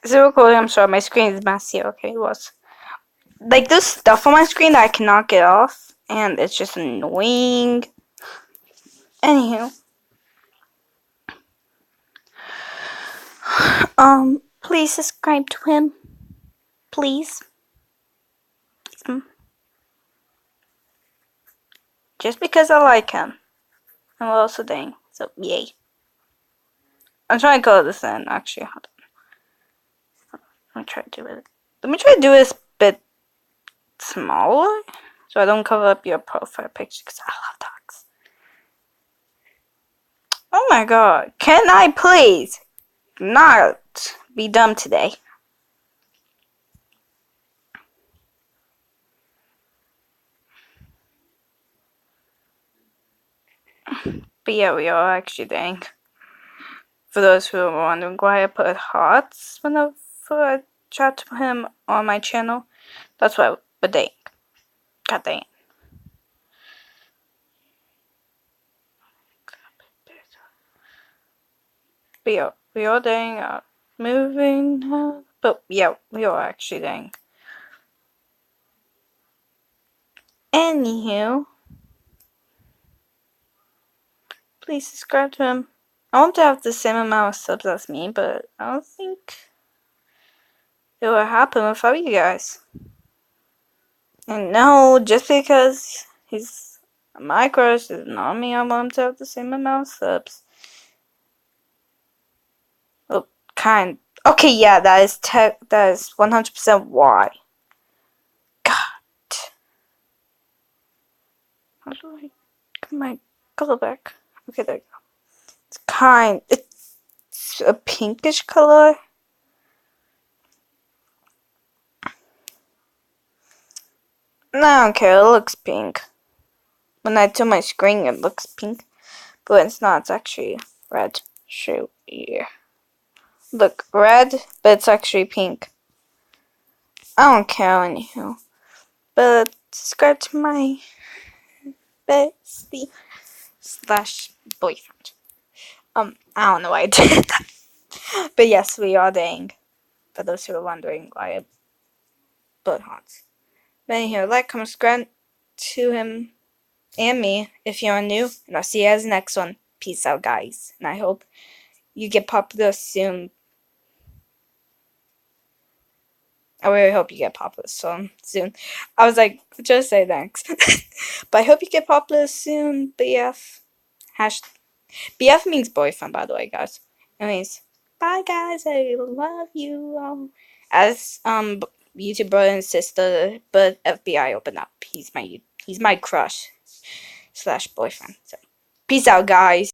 Zero quality, I'm sorry, my screen is messy. Okay, it was. Like, there's stuff on my screen that I cannot get off, and it's just annoying. Anywho. Please subscribe to him. Please. Just because I like him. And we're also dating. So, yay. I'm trying to color this in, actually. Hold on. Let me try to do it. Let me try to do this a bit smaller. So I don't cover up your profile picture because I love dogs. Oh my god. Can I please not be dumb today? But yeah, we are actually dating. For those who are wondering why I put hearts whenever I chat to him on my channel, that's why we're dating. God dang it. But yeah, we are dating, moving, but yeah, we are actually dating. Anywho, please subscribe to him. I want to have the same amount of subs as me, but I don't think it will happen without you guys. And no, just because he's my crush does not mean I want him to have the same amount of subs. Well, kind. Okay, yeah, that is 100% why. God. How do I get my color back? Okay, there you go. It's a pinkish color. No, I don't care, it looks pink. When I do my screen, it looks pink. But it's not, it's actually red. Shoot, yeah. Look, red, but it's actually pink. I don't care anyhow. But subscribe to my bestie / boyfriend. I don't know why I did that. But yes, we are dating. For those who are wondering why I put hearts. But anyhow, like, comment, subscribe to him and me if you are new. And I'll see you guys next one. Peace out, guys. And I hope you get popular soon. I really hope you get popular soon. I was like, just say thanks. But I hope you get popular soon, BF. BF means boyfriend, by the way, guys. Anyways, bye, guys. I love you all. As YouTube brother and sister, but FBI open up. He's my crush / boyfriend. So, peace out, guys.